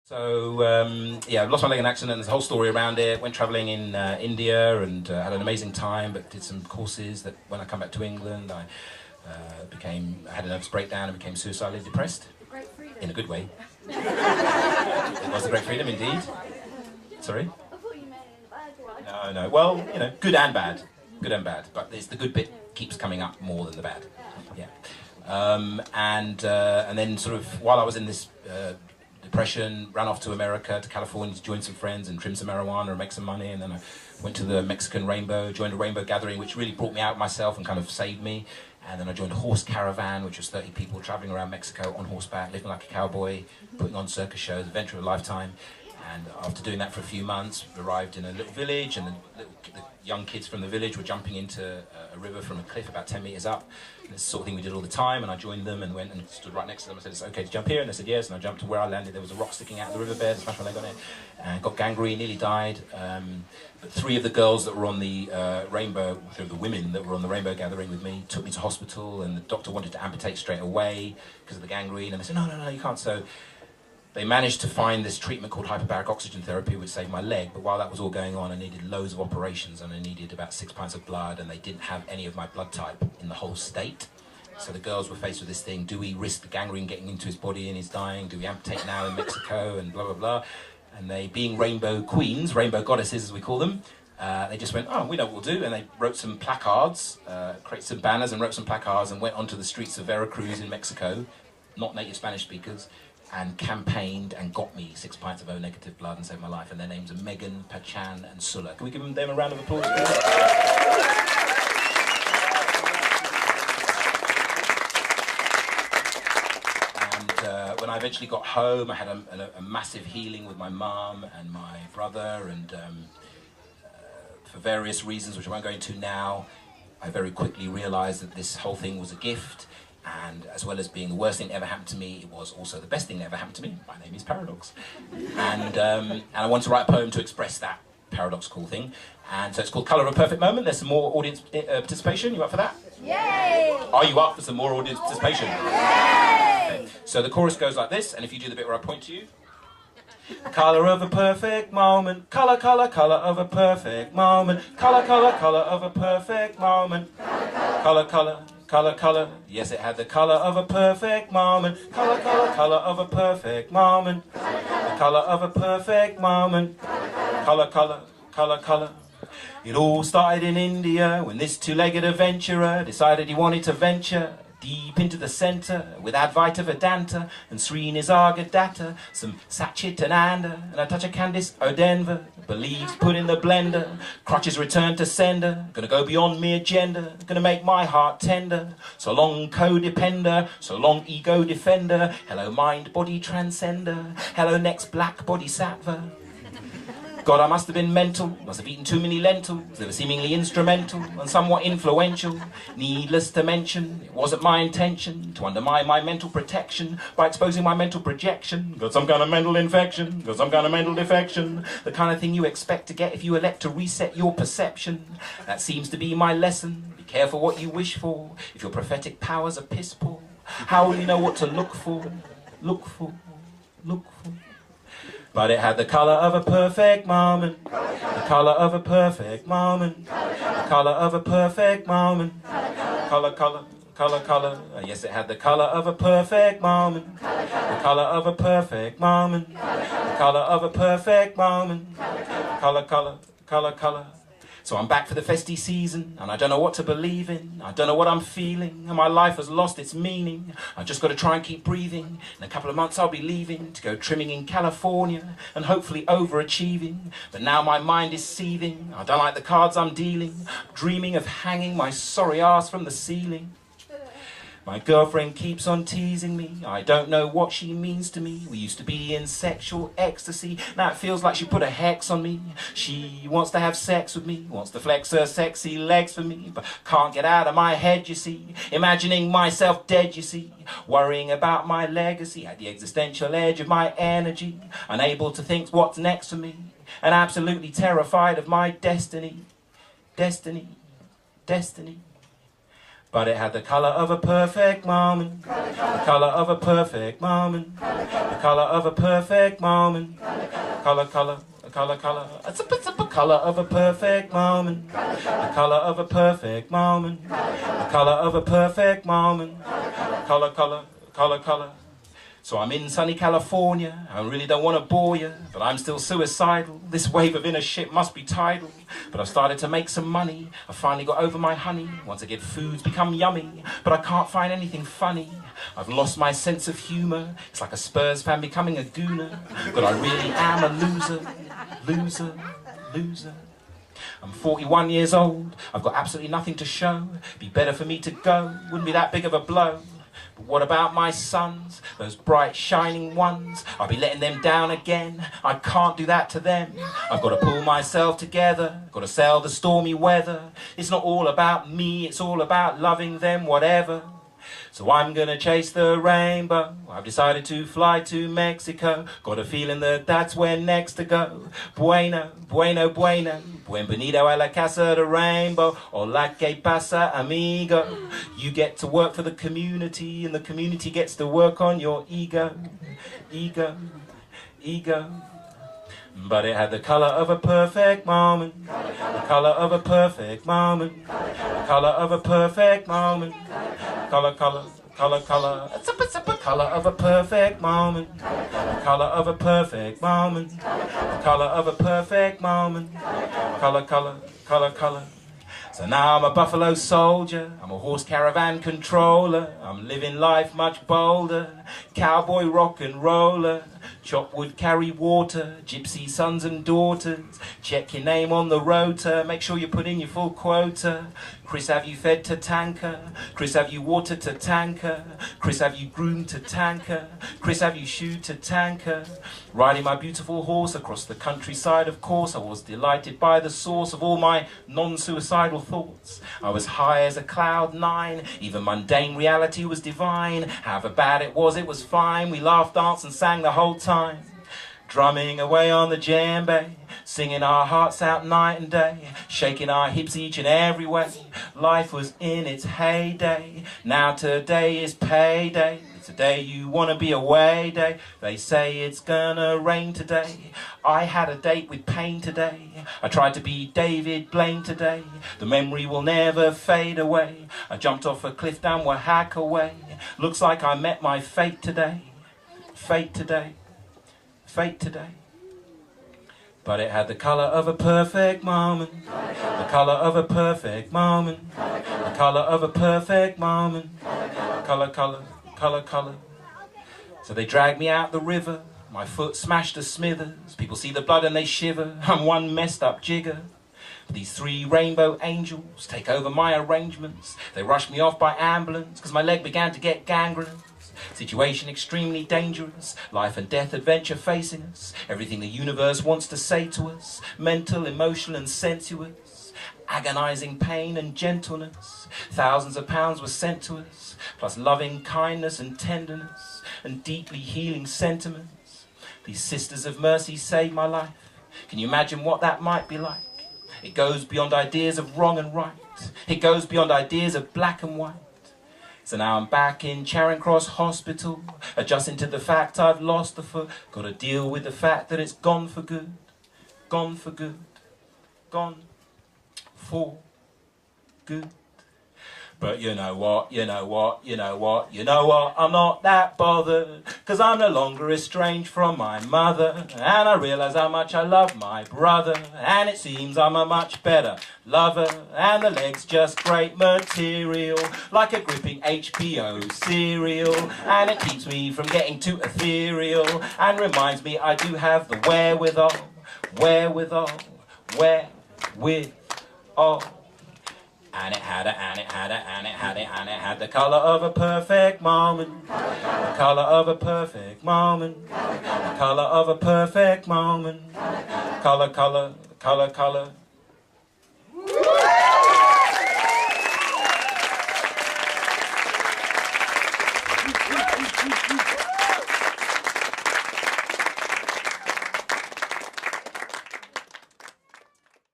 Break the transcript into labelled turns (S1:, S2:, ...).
S1: So yeah, lost my leg in an accident. There's a whole story around it. Went travelling in India and had an amazing time, but did some courses that when I come back to England, I had a nervous breakdown and became suicidally depressed.
S2: Great freedom.
S1: In a good way. It was a great freedom indeed. Sorry?
S2: I thought you meant in a bad way.
S1: No. Well, you know, good and bad. Good and bad. But it's the good bit keeps coming up more than the bad. Yeah. And then sort of while I was in this depression, ran off to America, to California to join some friends and trim some marijuana and make some money, and then I went to the Mexican Rainbow, joined a rainbow gathering which really brought me out of myself and kind of saved me, and then I joined a horse caravan which was 30 people travelling around Mexico on horseback, living like a cowboy, putting on circus shows, adventure of a lifetime. And after doing that for a few months, arrived in a little village, and the young kids from the village were jumping into a river from a cliff about 10 metres up. And it's the sort of thing we did all the time, and I joined them and went and stood right next to them. I said, "It's okay to jump here?" And they said, "Yes." And I jumped to where I landed. There was a rock sticking out of the riverbed, smashed my leg on it, and got gangrene, nearly died. But 3 of the girls that were on the rainbow, 3 of the women that were on the rainbow gathering with me, took me to hospital, and the doctor wanted to amputate straight away because of the gangrene. And they said, no, you can't. So they managed to find this treatment called hyperbaric oxygen therapy, which saved my leg. But while that was all going on, I needed loads of operations, and I needed about 6 pints of blood, and they didn't have any of my blood type in the whole state. So the girls were faced with this thing: do we risk the gangrene getting into his body and he's dying? Do we amputate now in Mexico? And blah, blah, blah. And they, being rainbow queens, rainbow goddesses as we call them, they just went, "Oh, we know what we'll do." And they wrote some placards, created some banners and wrote some placards, and went onto the streets of Veracruz in Mexico, not native Spanish speakers, and campaigned and got me 6 pints of O-negative blood and saved my life. And their names are Megan, Pachan and Sulla. Can we give them a round of applause, please? And when I eventually got home, I had a massive healing with my mum and my brother, and for various reasons, which I won't go into now, I very quickly realised that this whole thing was a gift. And as well as being the worst thing that ever happened to me, it was also the best thing that ever happened to me. My name is Paradox. And I wanted to write a poem to express that paradoxical thing. And so it's called Colour of a Perfect Moment. There's some more audience participation. You up for that?
S2: Yay!
S1: Are you up for some more audience participation?
S2: Yay!
S1: Okay. So the chorus goes like this, and if you do the bit where I point to you. Colour of a perfect moment, colour, colour, colour of a perfect moment, colour, colour, colour of a perfect moment, colour, colour, colour, colour, yes it had the colour of a perfect moment, colour, colour, colour of a perfect moment, the colour of a perfect moment, colour, colour, colour, colour. It all started in India when this 2-legged adventurer decided he wanted to venture deep into the centre with Advaita Vedanta and Sri Nisargadatta, some Satchitananda and a touch of Candice O'Denver. Beliefs put in the blender, crutches return to sender, gonna go beyond mere gender, gonna make my heart tender. So long codepender, so long ego defender, hello mind body transcender, hello next black bodhisattva. God, I must have been mental, must have eaten too many lentils, they were seemingly instrumental and somewhat influential. Needless to mention, it wasn't my intention to undermine my mental protection by exposing my mental projection. Got some kind of mental infection, got some kind of mental defection, the kind of thing you expect to get if you elect to reset your perception. That seems to be my lesson. Be careful what you wish for, if your prophetic powers are piss poor. How will you know what to look for? Look for, look for. But it had the colour of a perfect moment, the colour of a perfect moment, the colour of a perfect moment, colour, colour, colour, colour. Yes, it had the colour of a perfect moment, the colour of a perfect moment, the colour of a perfect moment, colour, colour, colour, colour. So I'm back for the festy season, and I don't know what to believe in. I don't know what I'm feeling, and my life has lost its meaning. I've just got to try and keep breathing. In a couple of months I'll be leaving to go trimming in California and hopefully overachieving. But now my mind is seething. I don't like the cards I'm dealing. Dreaming of hanging my sorry ass from the ceiling. My girlfriend keeps on teasing me. I don't know what she means to me. We used to be in sexual ecstasy. Now it feels like she put a hex on me. She wants to have sex with me, wants to flex her sexy legs for me, but can't get out of my head, you see. Imagining myself dead, you see. Worrying about my legacy at the existential edge of my energy. Unable to think what's next for me. And absolutely terrified of my destiny. Destiny. Destiny. But it had the colour of a perfect moment, the colour of a perfect moment, the colour of a perfect moment, colour, colour, colour, colour, a colour of a perfect moment, the colour of a perfect moment, the colour of a perfect moment, colour, colour, colour, colour. So I'm in sunny California, I really don't want to bore you, but I'm still suicidal. This wave of inner shit must be tidal. But I've started to make some money, I finally got over my honey. Once again food's become yummy, but I can't find anything funny. I've lost my sense of humour, it's like a Spurs fan becoming a gooner. But I really am a loser, loser, loser. I'm 41 years old, I've got absolutely nothing to show. Be better for me to go, wouldn't be that big of a blow. But what about my sons, those bright shining ones? I'll be letting them down again, I can't do that to them. I've got to pull myself together, got to sail the stormy weather. It's not all about me, it's all about loving them, whatever. So I'm gonna chase the rainbow, I've decided to fly to Mexico. Got a feeling that that's where next to go. Bueno, bueno, bueno, bienvenido a la casa de rainbow. Hola, que pasa, amigo? You get to work for the community, and the community gets to work on your ego. Ego, ego. But it had the colour of a perfect moment, the colour of a perfect moment, the colour of a perfect moment, colour, colour, colour, colour, a colour of a perfect moment, the colour of a perfect moment, the colour of a perfect moment, colour, colour, colour, colour. So now I'm a buffalo soldier, I'm a horse caravan controller, I'm living life much bolder, cowboy rock and roller, chop wood, carry water, gypsy sons and daughters, check your name on the rotor, make sure you put in your full quota. Chris, have you fed to tanker? Chris, have you watered to tanker? Chris, have you groomed to tanker? Chris, have you shoed to tanker? Riding my beautiful horse across the countryside, of course, I was delighted by the source of all my non-suicidal thoughts. I was high as a cloud 9, even mundane reality was divine. However bad it was fine, we laughed, danced and sang the whole time. Drumming away on the djembe, singing our hearts out night and day, shaking our hips each and every way. Life was in its heyday, now today is payday. It's a day you want to be away day. They say it's gonna rain today. I had a date with pain today. I tried to be David Blaine today. The memory will never fade away. I jumped off a cliff down Oaxaca way. Looks like I met my fate today. Fate today. Fate today. But it had the colour of a perfect moment, the colour of a perfect moment, the colour of a perfect moment, colour, colour, colour, colour. So they dragged me out the river, my foot smashed to smithers. People see the blood and they shiver, I'm one messed up jigger. These 3 rainbow angels take over my arrangements. They rushed me off by ambulance, cause my leg began to get gangrene. Situation extremely dangerous, life and death adventure facing us. Everything the universe wants to say to us, mental, emotional and sensuous. Agonizing pain and gentleness, thousands of pounds were sent to us, plus loving kindness and tenderness, and deeply healing sentiments. These sisters of mercy saved my life. Can you imagine what that might be like? It goes beyond ideas of wrong and right. It goes beyond ideas of black and white. So now I'm back in Charing Cross Hospital, adjusting to the fact I've lost the foot. Gotta deal with the fact that it's gone for good. Gone for good. Gone for good. But you know what, you know what, you know what, you know what, I'm not that bothered, cause I'm no longer estranged from my mother, and I realise how much I love my brother, and it seems I'm a much better lover, and the leg's just great material, like a gripping HBO serial, and it keeps me from getting too ethereal, and reminds me I do have the wherewithal, wherewithal, wherewithal. And it had the colour of a perfect moment, the colour of a perfect moment, the colour of a perfect moment, colour, colour, colour, colour.